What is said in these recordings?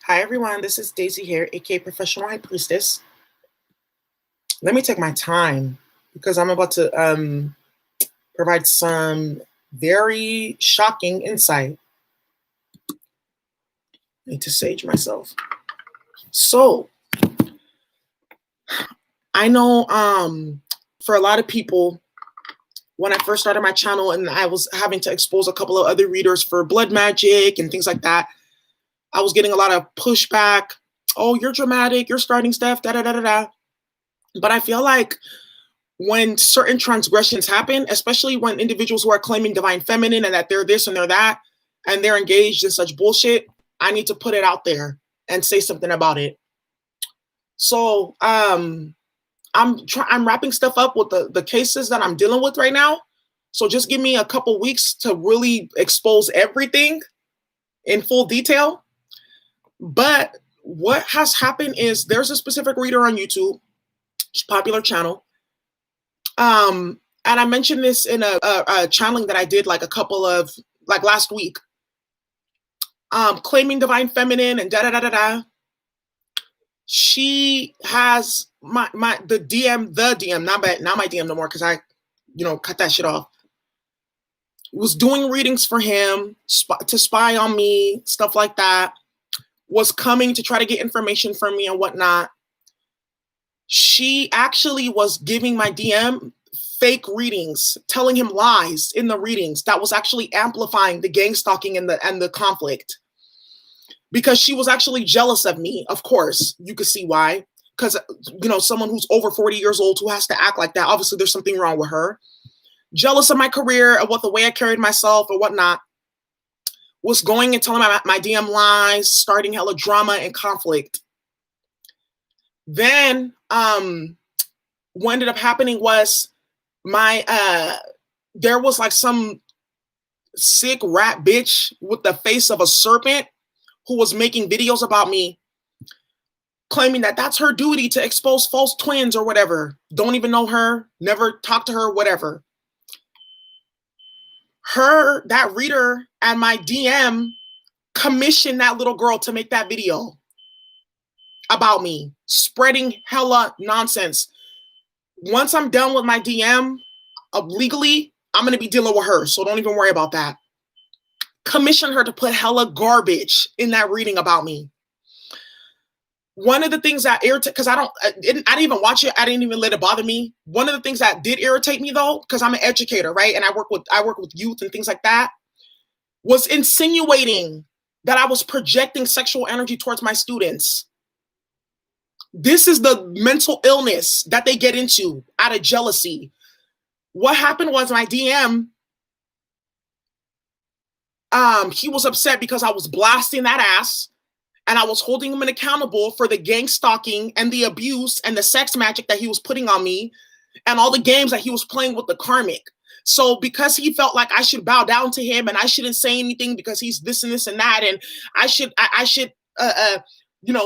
Hi everyone, this is Daisy here, aka Professional High Priestess. Let me take my time because I'm about to provide some very shocking insight. I need to sage myself. So I know for a lot of people, when I first started my channel and I was having to expose a couple of other readers for blood magic and things like that, I was getting a lot of pushback. Oh, you're dramatic, you're starting stuff, da da da da da. But I feel like when certain transgressions happen, especially when individuals who are claiming divine feminine and that they're this and they're that, and they're engaged in such bullshit, I need to put it out there and say something about it. So I'm wrapping stuff up with the cases that I'm dealing with right now. So just give me a couple weeks to really expose everything in full detail. But what has happened is there's a specific reader on YouTube, popular channel. And I mentioned this in a channeling that I did like last week. Claiming divine feminine and da da da da da. She has the DM, not my DM no more because I, cut that shit off. Was doing readings for him to spy on me, stuff like that. Was coming to try to get information from me and whatnot. She actually was giving my DM fake readings, telling him lies in the readings that was actually amplifying the gang stalking and the conflict. Because she was actually jealous of me. Of course, you could see why. Because, someone who's over 40 years old who has to act like that, obviously there's something wrong with her. Jealous of my career, of the way I carried myself or whatnot. Was going and telling my DM lies, starting hella drama and conflict. Then, what ended up happening was there was like some sick rat bitch with the face of a serpent who was making videos about me, claiming that that's her duty to expose false twins or whatever. Don't even know her, never talked to her, whatever. That reader and my DM commissioned that little girl to make that video about me, spreading hella nonsense. Once I'm done with my DM legally, I'm going to be dealing with her, so don't even worry about that. Commissioned her to put hella garbage in that reading about me. One of the things that irritated, because I didn't even watch it. I didn't even let it bother me. One of the things that did irritate me though, because I'm an educator, right? And I work with youth and things like that, was insinuating that I was projecting sexual energy towards my students. This is the mental illness that they get into out of jealousy. What happened was my DM, he was upset because I was blasting that ass and I was holding him accountable for the gang stalking and the abuse and the sex magic that he was putting on me and all the games that he was playing with the karmic. So because he felt like I should bow down to him and I shouldn't say anything because he's this and this and that, and I should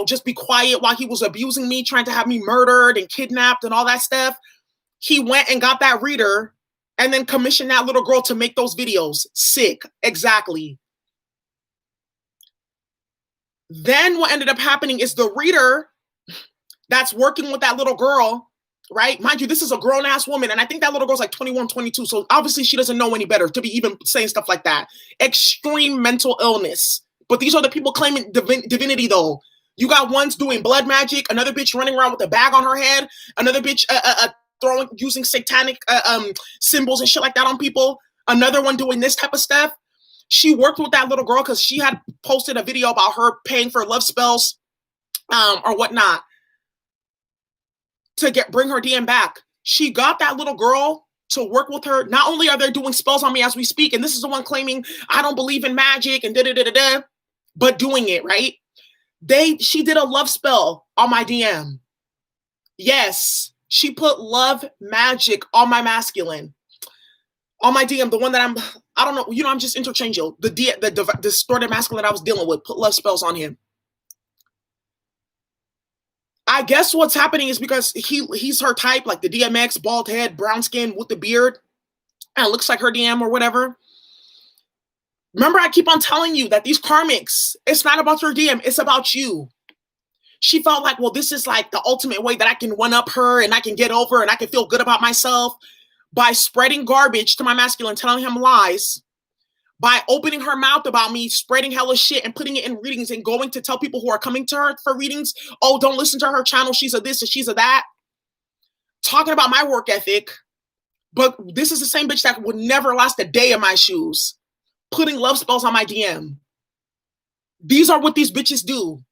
just be quiet while he was abusing me, trying to have me murdered and kidnapped and all that stuff, he went and got that reader and then commissioned that little girl to make those videos. Sick. Exactly. Then what ended up happening is the reader that's working with that little girl, right? Mind you, this is a grown-ass woman, and I think that little girl's like 21, 22, so obviously she doesn't know any better to be even saying stuff like that. Extreme mental illness. But these are the people claiming divinity, though. You got ones doing blood magic, another bitch running around with a bag on her head, another bitch using satanic symbols and shit like that on people, another one doing this type of stuff. She worked with that little girl because she had posted a video about her paying for love spells or whatnot to bring her DM back. She got that little girl to work with her. Not only are they doing spells on me as we speak, and this is the one claiming I don't believe in magic and da-da-da-da-da, but doing it, right? She did a love spell on my DM. Yes, she put love magic on my masculine. On my DM, the one that I don't know, I'm just interchangeable. The distorted masculine I was dealing with, put love spells on him. I guess what's happening is because he's her type, like the DMX, bald head, brown skin with the beard, and it looks like her DM or whatever. Remember, I keep on telling you that these karmics, it's not about your DM, it's about you. She felt like, well, this is like the ultimate way that I can one up her and I can get over and I can feel good about myself by spreading garbage to my masculine, telling him lies, by opening her mouth about me, spreading hella shit and putting it in readings and going to tell people who are coming to her for readings, oh, don't listen to her channel, she's a this and she's a that. Talking about my work ethic, but this is the same bitch that would never last a day in my shoes. Putting love spells on my DM. These are what these bitches do.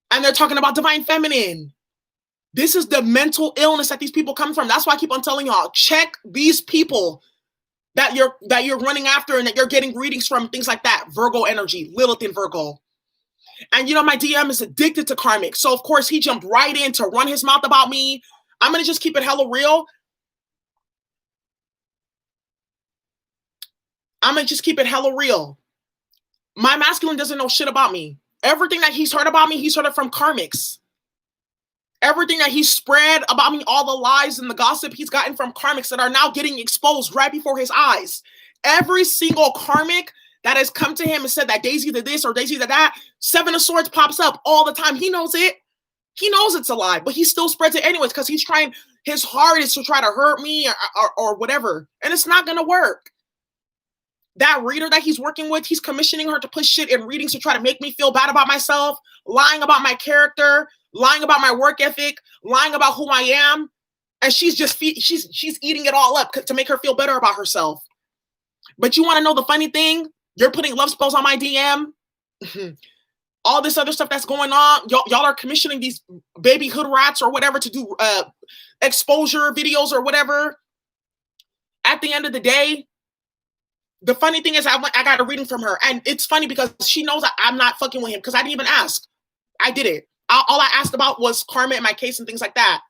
And they're talking about divine feminine. This is the mental illness that these people come from. That's why I keep on telling y'all, check these people that you're running after and that you're getting readings from, things like that. Virgo energy, Lilith in Virgo. And you know, my DM is addicted to karmic. So of course he jumped right in to run his mouth about me. I'm gonna just keep it hella real. My masculine doesn't know shit about me. Everything that he's heard about me, he's heard it from karmics. Everything that he spread about me, all the lies and the gossip he's gotten from karmics that are now getting exposed right before his eyes. Every single karmic that has come to him and said that Daisy did this or Daisy did that, Seven of Swords pops up all the time. He knows it. He knows it's a lie, but he still spreads it anyways because he's trying his hardest to try to hurt me or whatever. And it's not going to work. That reader that he's working with, he's commissioning her to put shit in readings to try to make me feel bad about myself, lying about my character, lying about my work ethic, lying about who I am. And she's eating it all up to make her feel better about herself. But you want to know the funny thing? You're putting love spells on my DM. All this other stuff that's going on. Y'all are commissioning these baby hood rats or whatever to do exposure videos or whatever. At the end of the day, the funny thing is I got a reading from her. And it's funny because she knows I'm not fucking with him because I didn't even ask. I did it. All I asked about was karma in my case and things like that.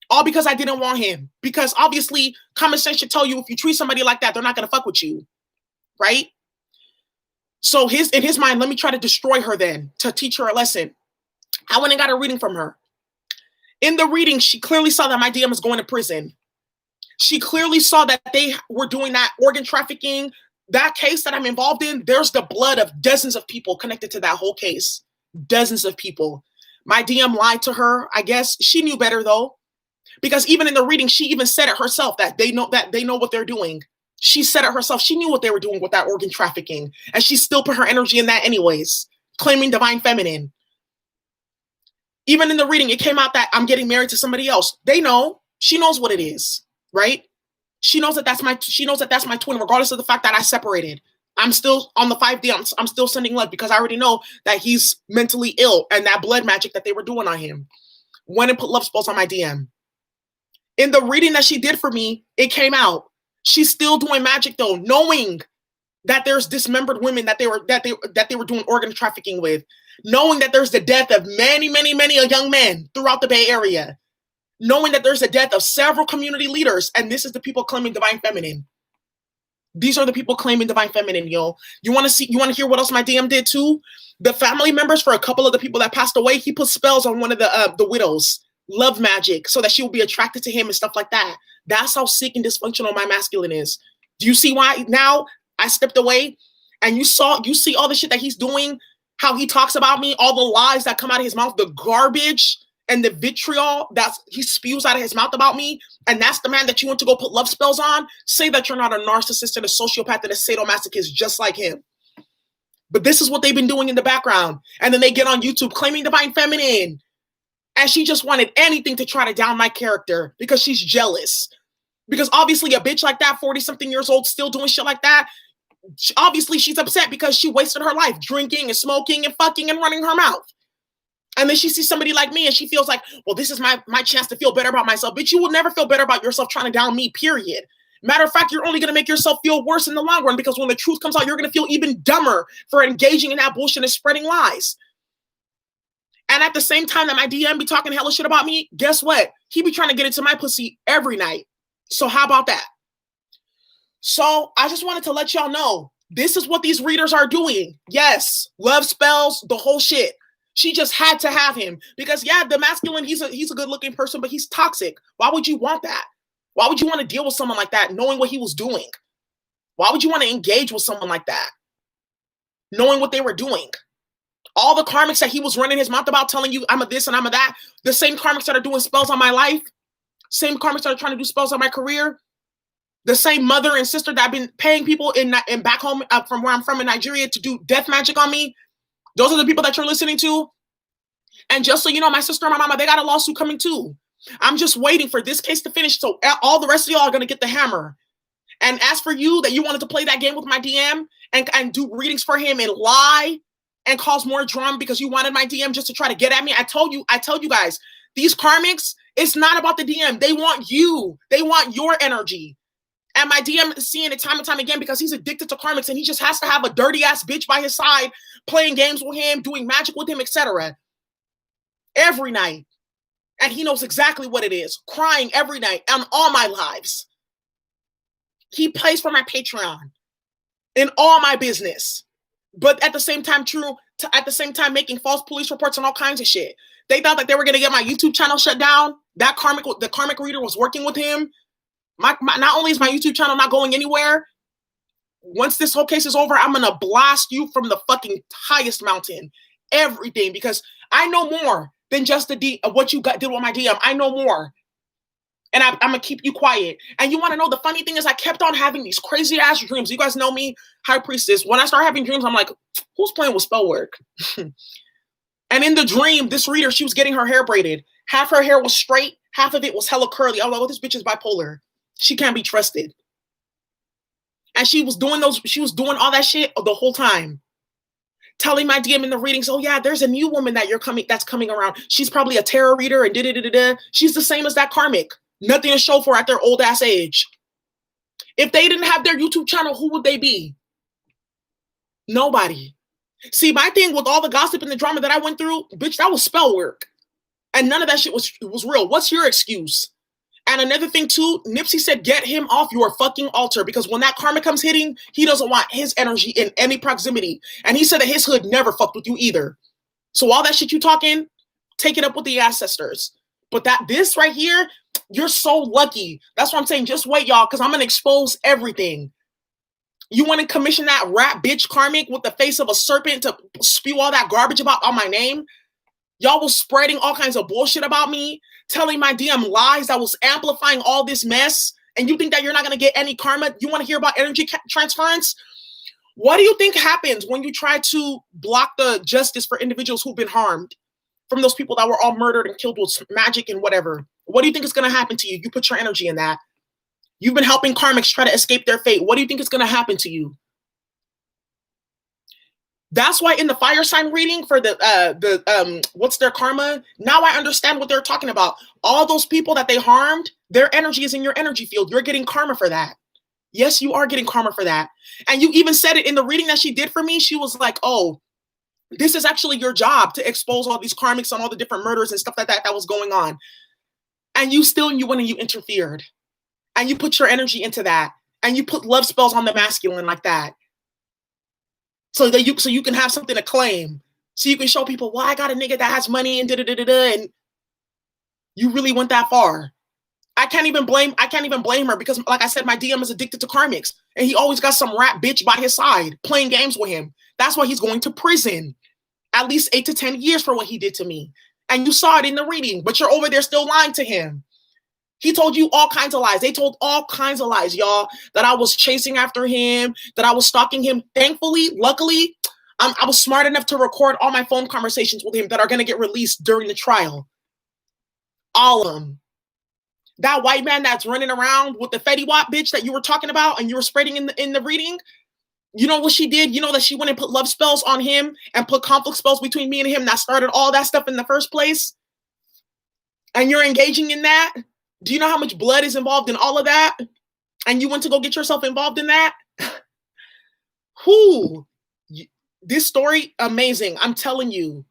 All because I didn't want him. Because obviously, common sense should tell you if you treat somebody like that, they're not going to fuck with you. Right? So in his mind, let me try to destroy her then to teach her a lesson. I went and got a reading from her. In the reading, she clearly saw that my DM is going to prison. She clearly saw that they were doing that organ trafficking. That case that I'm involved in, there's the blood of dozens of people connected to that whole case. Dozens of people. My DM lied to her, I guess. She knew better though. Because even in the reading, she even said it herself that they know what they're doing. She said it herself. She knew what they were doing with that organ trafficking. And she still put her energy in that anyways, claiming divine feminine. Even in the reading, it came out that I'm getting married to somebody else. They know. She knows what it is, right? She knows that that's my twin, regardless of the fact that I separated. I'm still on the 5D. I'm still sending love because I already know that he's mentally ill and that blood magic that they were doing on him. Went and put love spells on my DM. In the reading that she did for me, it came out. She's still doing magic though, knowing that there's dismembered women that they were doing organ trafficking with, knowing that there's the death of many young men throughout the Bay Area, knowing that there's the death of several community leaders, and this is the people claiming divine feminine. These are the people claiming divine feminine, yo. You want to hear what else my DM did too? The family members for a couple of the people that passed away, he put spells on one of the widows, love magic, so that she will be attracted to him and stuff like that. That's how sick and dysfunctional my masculine is. Do you see why now I stepped away and you see all the shit that he's doing, how he talks about me, all the lies that come out of his mouth, the garbage and the vitriol that he spews out of his mouth about me, and that's the man that you want to go put love spells on? Say that you're not a narcissist and a sociopath and a sadomasochist just like him. But this is what they've been doing in the background. And then they get on YouTube claiming divine feminine. And she just wanted anything to try to down my character because she's jealous. Because obviously a bitch like that, 40-something years old, still doing shit like that, obviously she's upset because she wasted her life drinking and smoking and fucking and running her mouth. And then she sees somebody like me and she feels like, well, this is my chance to feel better about myself. Bitch, you will never feel better about yourself trying to down me, period. Matter of fact, you're only going to make yourself feel worse in the long run because when the truth comes out, you're going to feel even dumber for engaging in that bullshit and spreading lies. And at the same time that my DM be talking hella shit about me, guess what? He be trying to get into my pussy every night. So how about that? So I just wanted to let y'all know, this is what these readers are doing. Yes, love spells, the whole shit. She just had to have him because, yeah, the masculine, he's a good looking person, but he's toxic. Why would you want that? Why would you want to deal with someone like that knowing what he was doing? Why would you want to engage with someone like that? knowing what they were doing. All the karmics that he was running his mouth about, telling you I'm a this and I'm a that, the same karmics that are doing spells on my life, same karmics that are trying to do spells on my career, the same mother and sister that have been paying people in back home from where I'm from in Nigeria to do death magic on me. Those are the people that you're listening to. And just so you know, my sister and my mama, they got a lawsuit coming too. I'm just waiting for this case to finish, so all the rest of y'all are going to get the hammer. And as for you, that you wanted to play that game with my DM and do readings for him and lie and cause more drama because you wanted my DM just to try to get at me, I told you guys, these karmics, it's not about the DM. They want you. They want your energy. And my DM is seeing it time and time again because he's addicted to karmics and he just has to have a dirty ass bitch by his side, playing games with him, doing magic with him, etc. Every night. And he knows exactly what it is. Crying every night on all my lives. He pays for my Patreon in all my business. But at the same time, making false police reports and all kinds of shit. They thought that they were going to get my YouTube channel shut down. The karmic reader was working with him. Not only is my YouTube channel not going anywhere, once this whole case is over, I'm going to blast you from the fucking highest mountain. Everything. Because I know more than just what you did with my DM. I know more. And I'm going to keep you quiet. And you want to know, the funny thing is I kept on having these crazy ass dreams. You guys know me, High Priestess. When I start having dreams, I'm like, who's playing with spell work? And in the dream, this reader, she was getting her hair braided. Half her hair was straight. Half of it was hella curly. I was like, oh, this bitch is bipolar. She can't be trusted. And she was doing all that shit the whole time. Telling my DM in the readings, oh yeah, there's a new woman that's coming around. She's probably a tarot reader and da-da-da-da-da. She's the same as that karmic. Nothing to show for at their old ass age. If they didn't have their YouTube channel, who would they be? Nobody. See, my thing with all the gossip and the drama that I went through, bitch, that was spell work. And none of that shit was real. What's your excuse? And another thing too, Nipsey said, get him off your fucking altar, because when that karma comes hitting, he doesn't want his energy in any proximity. And he said that his hood never fucked with you either. So all that shit you talking, take it up with the ancestors. But this right here, you're so lucky. That's what I'm saying. Just wait, y'all, because I'm going to expose everything. You want to commission that rat bitch karmic with the face of a serpent to spew all that garbage about on my name? Y'all was spreading all kinds of bullshit about me, telling my DM lies that was amplifying all this mess. And you think that you're not going to get any karma? You want to hear about energy transference? What do you think happens when you try to block the justice for individuals who've been harmed from those people that were all murdered and killed with magic and whatever? What do you think is going to happen to you? You put your energy in that. You've been helping karmics try to escape their fate. What do you think is going to happen to you? That's why in the fire sign reading for what's their karma, now I understand what they're talking about. All those people that they harmed, their energy is in your energy field. You're getting karma for that. Yes, you are getting karma for that. And you even said it in the reading that she did for me. She was like, oh, this is actually your job to expose all these karmics on all the different murders and stuff like that was going on. And you went and you interfered. And you put your energy into that. And you put love spells on the masculine like that. So you can have something to claim. So you can show people, well, I got a nigga that has money and da-da-da-da-da, and you really went that far. I can't even blame her because, like I said, my DM is addicted to karmics. And he always got some rat bitch by his side playing games with him. That's why he's going to prison. At least 8 to 10 years for what he did to me. And you saw it in the reading, but you're over there still lying to him. He told you all kinds of lies. They told all kinds of lies, y'all, that I was chasing after him, that I was stalking him. Thankfully, luckily, I was smart enough to record all my phone conversations with him that are going to get released during the trial. All of them. That white man that's running around with the Fetty Wap bitch that you were talking about and you were spreading in the reading, you know what she did? You know that she went and put love spells on him and put conflict spells between me and him that started all that stuff in the first place? And you're engaging in that? Do you know how much blood is involved in all of that? And you went to go get yourself involved in that? This story, amazing. I'm telling you.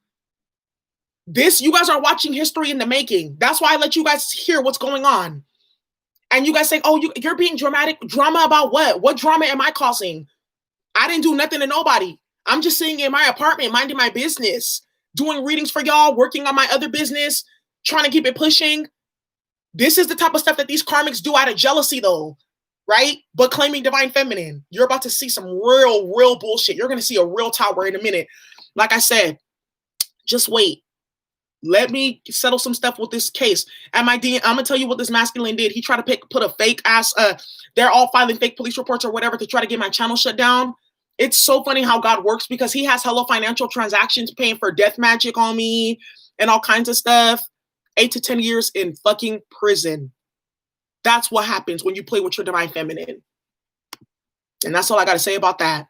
You guys are watching history in the making. That's why I let you guys hear what's going on. And you guys say, oh, you're being dramatic. Drama about what? What drama am I causing? I didn't do nothing to nobody. I'm just sitting in my apartment, minding my business, doing readings for y'all, working on my other business, trying to keep it pushing. This is the type of stuff that these karmics do out of jealousy, though. right? But claiming divine feminine. You're about to see some real bullshit. You're going to see a real tower in a minute. Like I said, just wait. Let me settle some stuff with this case. I'm gonna tell you what this masculine did. He tried to put a fake ass. They're all filing fake police reports or whatever to try to get my channel shut down. It's so funny how God works, because he has hella financial transactions paying for death magic on me and all kinds of stuff. 8 to 10 years in fucking prison. That's what happens when you play with your divine feminine. And that's all I got to say about that.